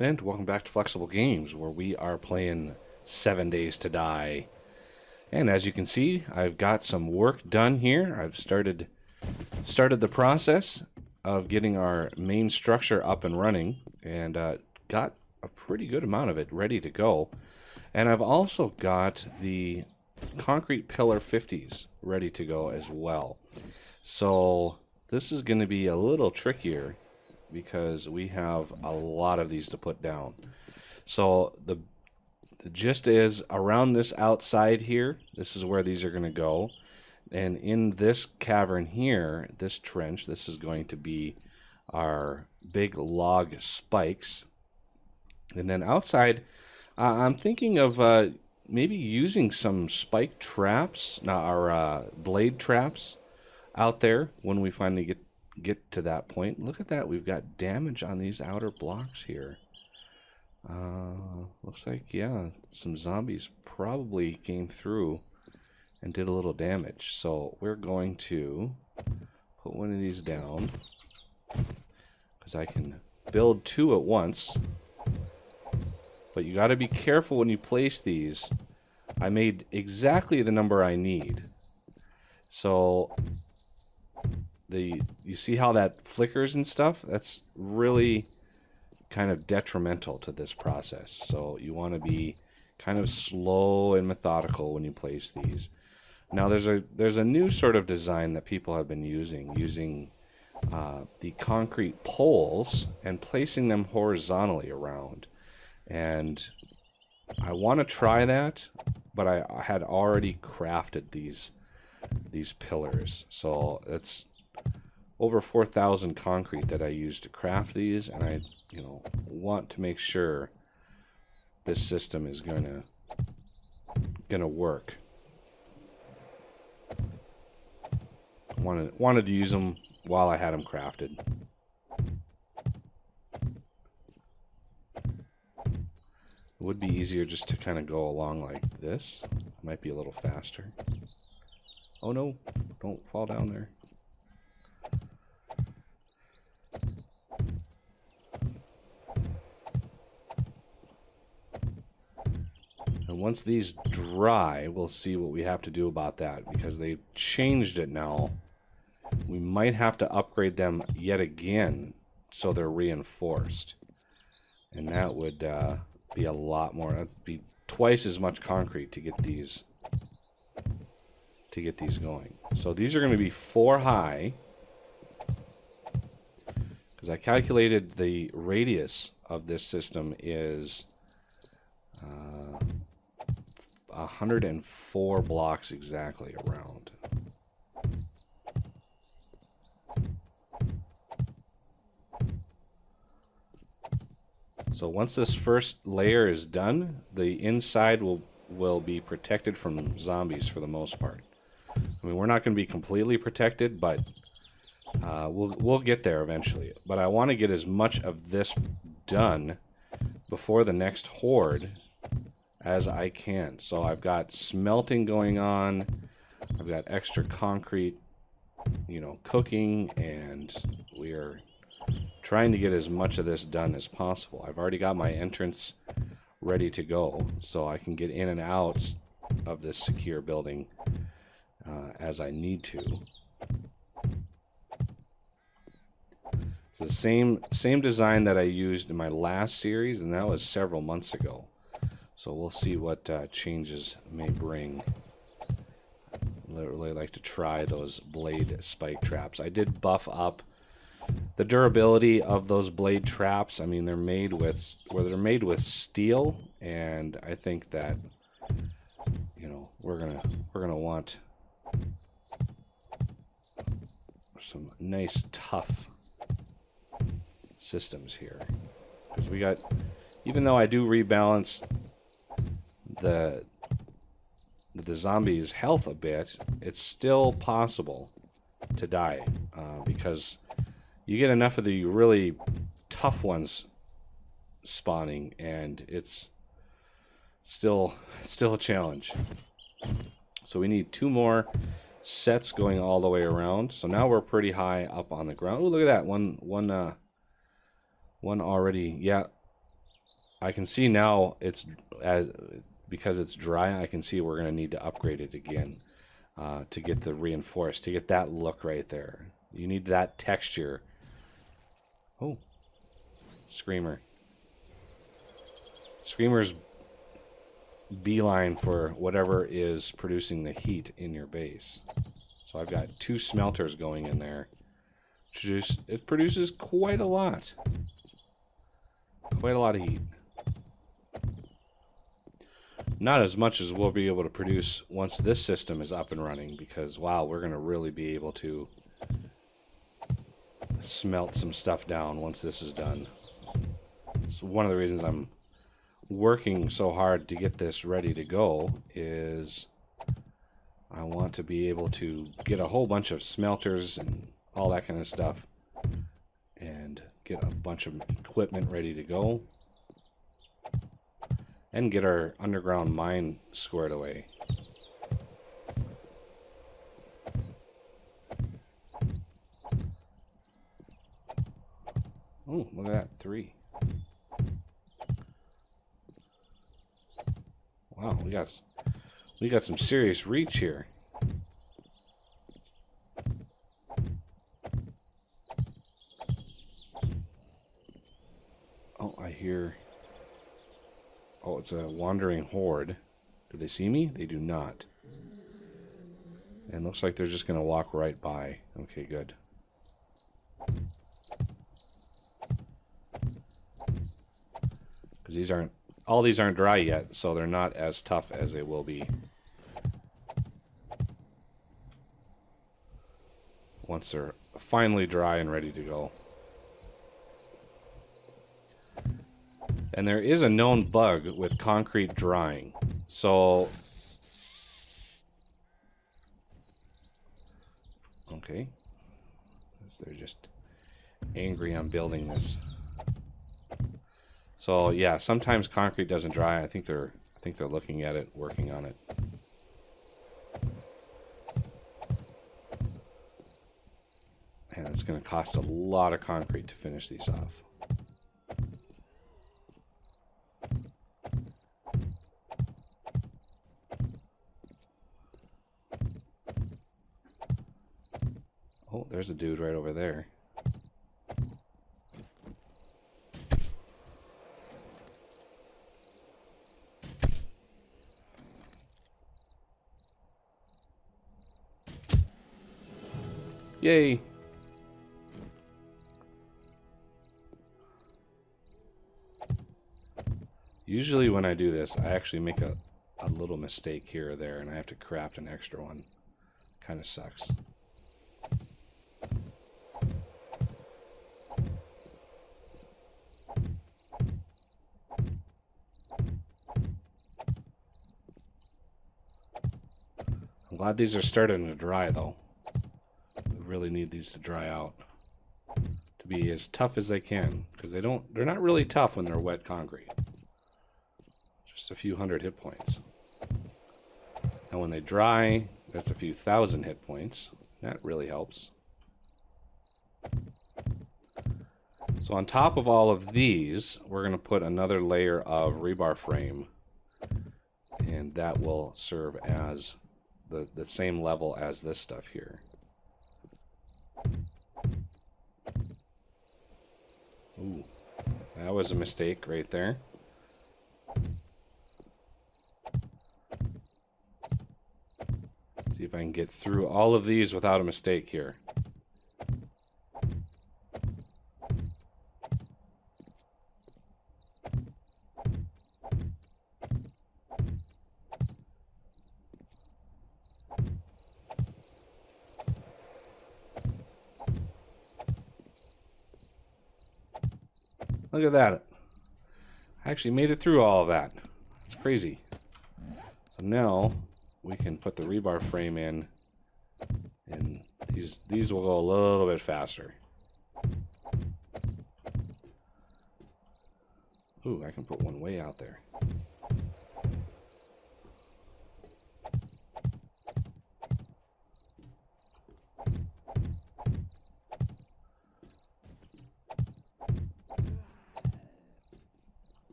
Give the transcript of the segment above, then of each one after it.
And welcome back to Flexible Games, where we are playing 7 Days to Die. And as you can see, I've got some work done here. I've started the process of getting our main structure up and running, and got a pretty good amount of it ready to go. And I've also got the concrete pillar 50s ready to go as well. So this is going to be a little trickier, because we have a lot of these to put down. So the gist is, around this outside here, this is where these are going to go. And in this cavern here, this trench, this is going to be our big log spikes. And then outside, I'm thinking of maybe using some spike traps, our blade traps out there when we finally get to that point. Look at that, we've got damage on these outer blocks here. Looks like, yeah, some zombies probably came through and did a little damage. So we're going to put one of these down, because I can build two at once. But you got to be careful when you place these. I made exactly the number I need. So you see how that flickers and stuff? That's really kind of detrimental to this process. So you want to be kind of slow and methodical when you place these. Now there's a new sort of design that people have been using the concrete poles and placing them horizontally around. And I want to try that, but I had already crafted these pillars. So it's over 4,000 concrete that I used to craft these, and I, want to make sure this system is gonna work. Wanted to use them while I had them crafted. It would be easier just to kind of go along like this. Might be a little faster. Oh no, don't fall down there. And once these dry, we'll see what we have to do about that, because they've changed it now. We might have to upgrade them yet again so they're reinforced. And that would be a lot more. That'd be twice as much concrete to get these going. So these are going to be 4 high, because I calculated the radius of this system is 104 blocks exactly around. So once this first layer is done, the inside will be protected from zombies for the most part. I mean, we're not going to be completely protected, but we'll get there eventually. But I want to get as much of this done before the next horde as I can. So I've got smelting going on. I've got extra concrete, cooking, and we are trying to get as much of this done as possible. I've already got my entrance ready to go, so I can get in and out of this secure building as I need to. It's the same design that I used in my last series, and that was several months ago. So we'll see what changes may bring. I really like to try those blade spike traps. I did buff up the durability of those blade traps. I mean, they're made with steel, and I think that we're gonna want some nice tough systems here, because we got, even though I do rebalance the zombies' health a bit, it's still possible to die, because you get enough of the really tough ones spawning, and it's still a challenge. So we need 2 more sets going all the way around. So now we're pretty high up on the ground. Oh, look at that. One already. Yeah, I can see now it's because it's dry. I can see we're going to need to upgrade it again to get the reinforced, to get that look right there. You need that texture. Oh, Screamer. Screamer's beeline for whatever is producing the heat in your base. So I've got 2 smelters going in there. It produces quite a lot. Quite a lot of heat. Not as much as we'll be able to produce once this system is up and running, because wow, we're going to really be able to smelt some stuff down once this is done. It's one of the reasons I'm working so hard to get this ready to go, is I want to be able to get a whole bunch of smelters and all that kind of stuff and get a bunch of equipment ready to go and get our underground mine squared away. Oh, look at that, 3. Wow, we got some serious reach here. Oh, I hear. Oh, it's a wandering horde. Do they see me? They do not. And looks like they're just going to walk right by. Okay, good. Because all these aren't dry yet, so they're not as tough as they will be once they're finally dry and ready to go. And there is a known bug with concrete drying. So, okay. They're just angry I'm building this. So yeah, sometimes concrete doesn't dry. I think they're looking at it, working on it. And it's going to cost a lot of concrete to finish these off. Oh, there's a dude right over there. Yay! Usually when I do this, I actually make a little mistake here or there, and I have to craft an extra one. Kind of sucks. I'm glad these are starting to dry, though. We really need these to dry out to be as tough as they can, because they're not really tough when they're wet concrete. Just a few hundred hit points. And when they dry, that's a few thousand hit points. That really helps. So on top of all of these, we're going to put another layer of rebar frame, and that will serve as the same level as this stuff here. Ooh, that was a mistake right there. See if I can get through all of these without a mistake here. Look at that. I actually made it through all of that. It's crazy. So now we can put the rebar frame in, and these will go a little bit faster. Ooh, I can put one way out there.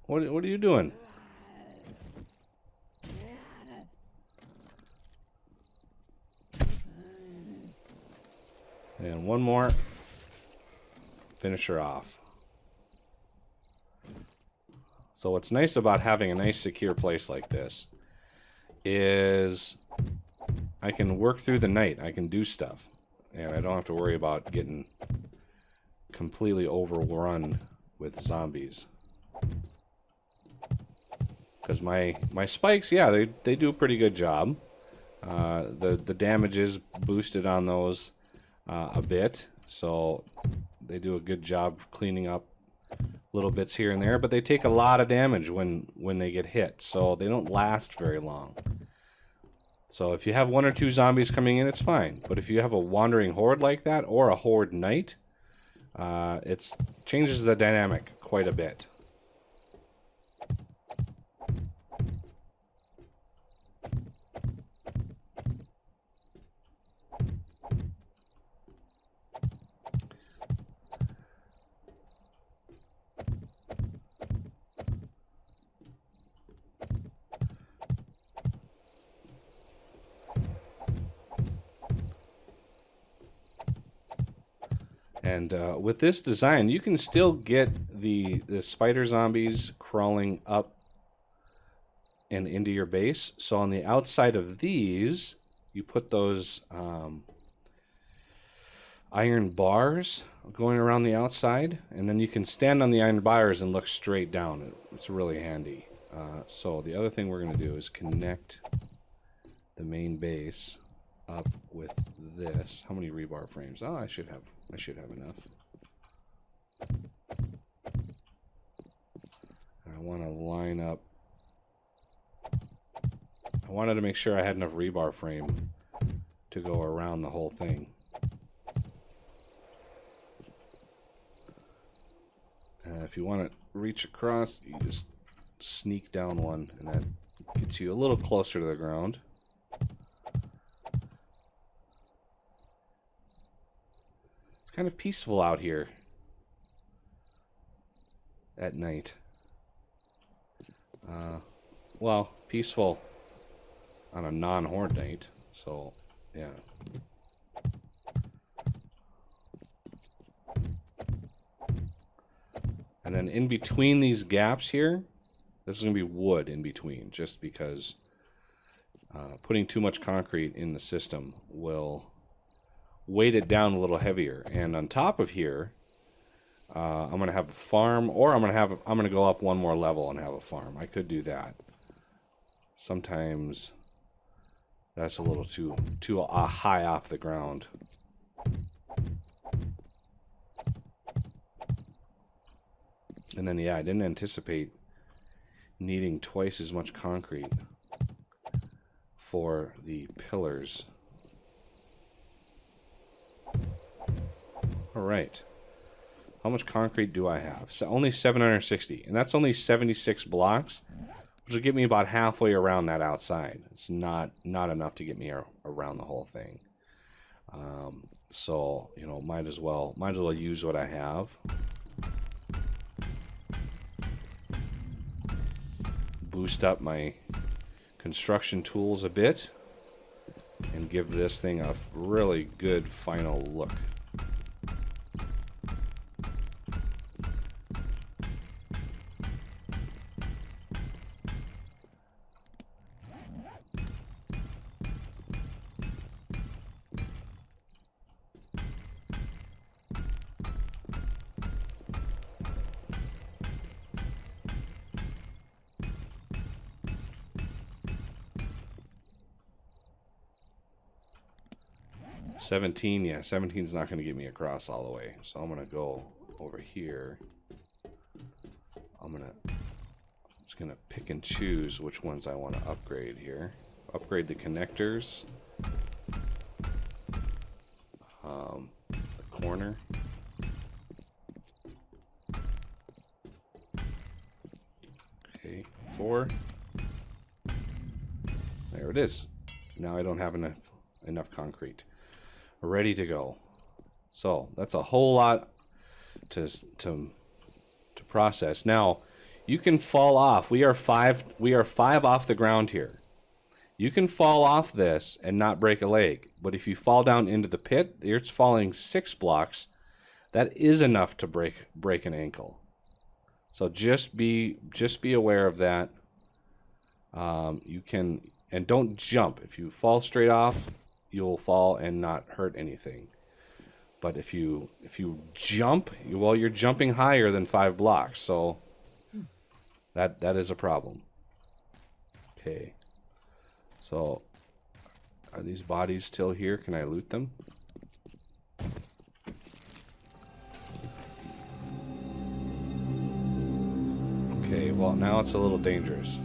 What are you doing? And one more. Finish her off. So what's nice about having a nice secure place like this is I can work through the night. I can do stuff. And I don't have to worry about getting completely overrun with zombies. Because my spikes, yeah, they do a pretty good job. The damage is boosted on those a bit, so they do a good job cleaning up little bits here and there, but they take a lot of damage when they get hit, so they don't last very long. So if you have 1 or 2 zombies coming in, it's fine. But if you have a wandering horde like that, or a horde knight, it changes the dynamic quite a bit. And with this design, you can still get the spider zombies crawling up and into your base. So on the outside of these, you put those iron bars going around the outside, and then you can stand on the iron bars and look straight down. It's really handy. So the other thing we're going to do is connect the main base up with this. How many rebar frames? Oh, I should have enough. I want to line up. I wanted to make sure I had enough rebar frame to go around the whole thing. If you want to reach across, you just sneak down one, and that gets you a little closer to the ground. It's kind of peaceful out here at night. Well, peaceful on a non-horde night, so yeah. And then in between these gaps here, there's going to be wood in between, just because putting too much concrete in the system will weight it down a little heavier. And on top of here, I'm going to have a farm, or I'm going to go up one more level and have a farm. I could do that. Sometimes that's a little too high off the ground. And then, yeah, I didn't anticipate needing twice as much concrete for the pillars. All right. How much concrete do I have? So only 760, and that's only 76 blocks, which will get me about halfway around that outside. It's not enough to get me around the whole thing. So, you know, might as well use what I have. Boost up my construction tools a bit and give this thing a really good final look. Yeah, 17's not going to get me across all the way. So I'm going to go over here. Just going to pick and choose which ones I want to upgrade here. Upgrade the connectors. The corner. Okay, 4. There it is. Now I don't have enough concrete. Ready to go. So that's a whole lot to process. Now, You can fall off. We are five off the ground here. You can fall off this and not break a leg. But if you fall down into the pit, it's falling 6 blocks. That is enough to break an ankle. So just be aware of that. You can, and don't jump. If you fall straight off, you'll fall and not hurt anything. But if you jump, well, you're jumping higher than 5 blocks, so that is a problem. Okay. So, are these bodies still here? Can I loot them? Okay, well, now it's a little dangerous.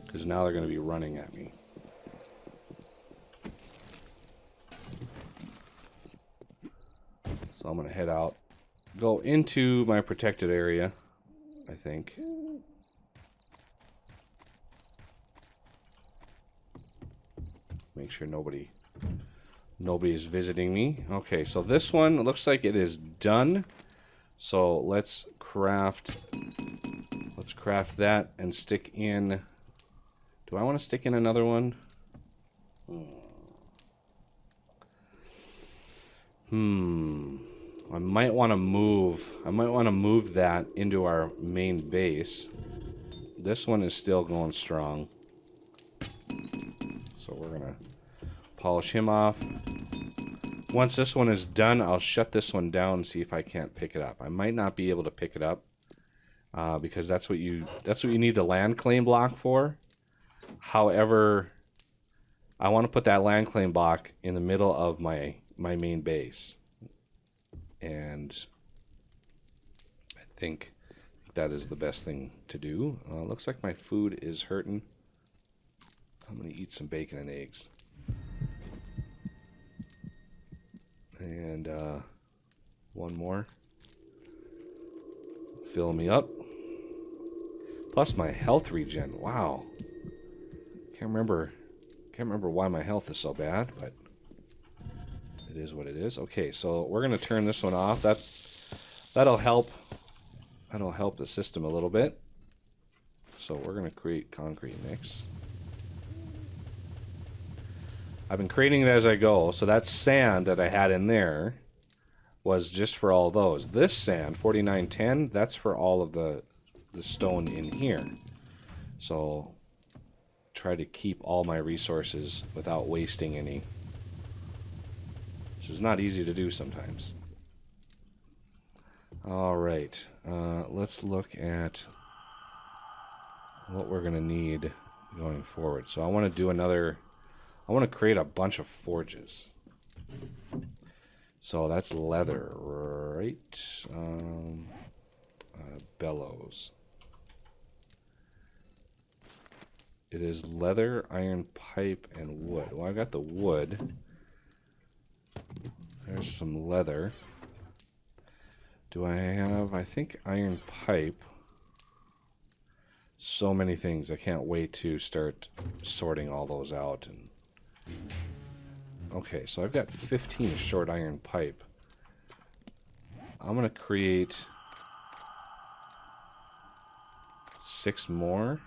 Because now they're going to be running at me. So I'm going to head out. Go into my protected area, I think. Make sure nobody is visiting me. Okay, so this one looks like it is done. So let's craft that and stick in. Do I want to stick in another one? I might want to move that into our main base. This one is still going strong. So we're gonna polish him off. Once this one is done, I'll shut this one down and see if I can't pick it up. I might not be able to pick it up because that's what you need the land claim block for. However, I want to put that land claim block in the middle of my main base, and I think that is the best thing to do. Looks like my food is hurting. I'm gonna eat some bacon and eggs. And one more. Fill me up. Plus my health regen. Wow. Can't remember why my health is so bad, but it is what it is. Okay, so we're gonna turn this one off. That'll help. That'll help the system a little bit. So we're gonna create concrete mix. I've been creating it as I go, so that sand that I had in there was just for all those. This sand, 4910, that's for all of the stone in here. So try to keep all my resources without wasting any, which is not easy to do sometimes. All right, let's look at what we're gonna need going forward. So I want to do another. I want to create a bunch of forges. So that's leather, right? Bellows. It is leather, iron pipe, and wood. Well, I got the wood. There's some leather. Do I have, I think, iron pipe. So many things. I can't wait to start sorting all those out. And okay, so I've got 15 short iron pipe. I'm going to create 6 more.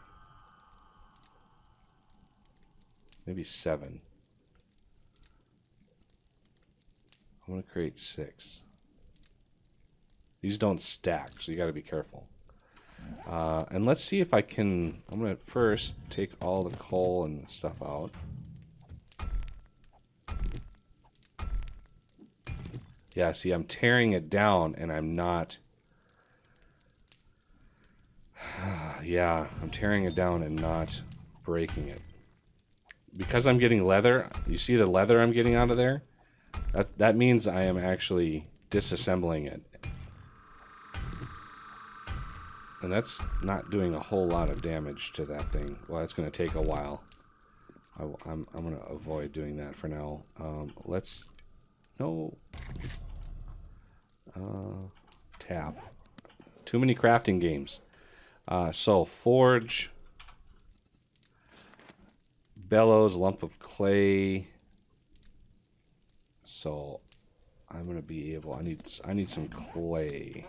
Maybe 7. I'm going to create 6. These don't stack, so you got to be careful. And let's see if I can. I'm going to first take all the coal and stuff out. Yeah, see, I'm tearing it down and I'm not. Yeah, I'm tearing it down and not breaking it. Because I'm getting leather, you see the leather I'm getting out of there? That means I am actually disassembling it. And that's not doing a whole lot of damage to that thing. Well, it's going to take a while. I'm going to avoid doing that for now. Let's... No... tab. Too many crafting games. So, forge, bellows, lump of clay. So, I'm gonna be able. I need some clay.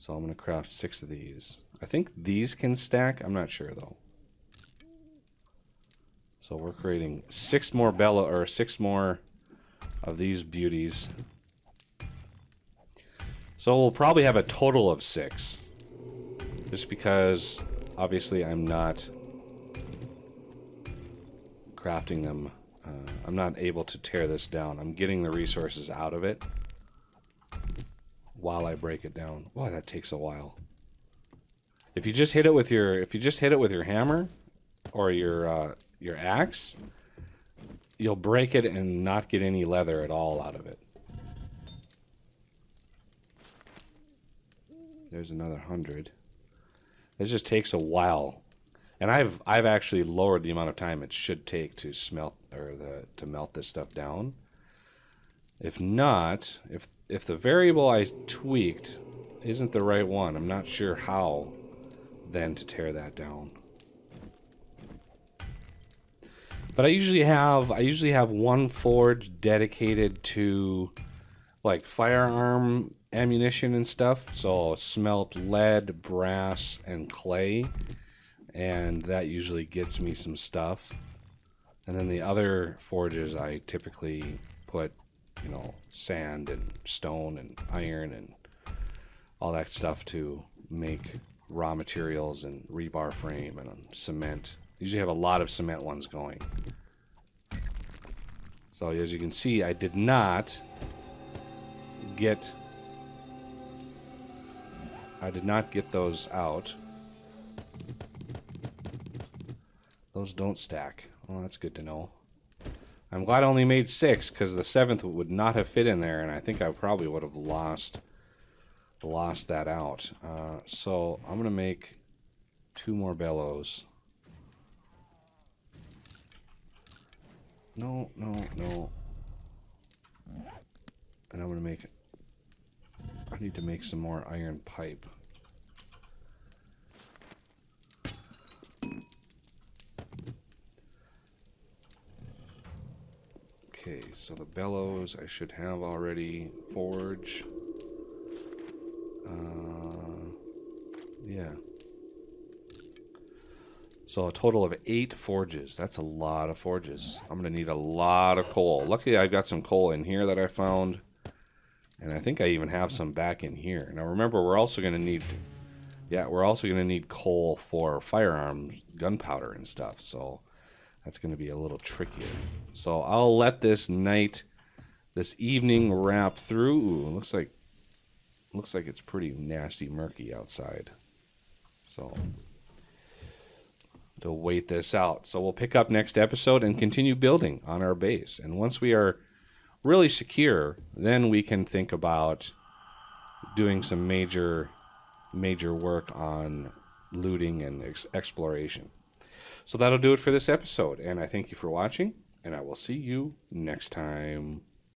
So I'm going to craft 6 of these. I think these can stack. I'm not sure though. So we're creating 6 more or 6 more of these beauties. So we'll probably have a total of 6. Just because obviously I'm not crafting them. I'm not able to tear this down. I'm getting the resources out of it while I break it down. Boy, that takes a while. If you just hit it with your hammer or your axe, you'll break it and not get any leather at all out of it. There's another 100. This just takes a while. And I've actually lowered the amount of time it should take to smelt to melt this stuff down. If not, if the variable I tweaked isn't the right one, I'm not sure how then to tear that down. But I usually have one forge dedicated to like firearm ammunition and stuff. So I'll smelt lead, brass, and clay. And that usually gets me some stuff. And then the other forges I typically put, you know, sand and stone and iron and all that stuff to make raw materials and rebar frame and cement. Usually have a lot of cement ones going. So as you can see, I did not get those out. Those don't stack. Well, that's good to know. I'm glad I only made 6 because the 7th would not have fit in there, and I think I probably would have lost that out. So I'm gonna make 2 more bellows. No. And I'm gonna make. I need to make some more iron pipe. Okay, so the bellows I should have already. Forge. Yeah. So a total of 8 forges. That's a lot of forges. I'm going to need a lot of coal. Luckily, I've got some coal in here that I found. And I think I even have some back in here. Now remember, we're also going to need... Yeah, we're also going to need coal for firearms, gunpowder and stuff. So that's going to be a little trickier. So I'll let this evening wrap through. Ooh, looks like it's pretty nasty murky outside. So to wait this out. So we'll pick up next episode and continue building on our base. And once we are really secure, then we can think about doing some major work on looting and exploration. So that'll do it for this episode, and I thank you for watching, and I will see you next time.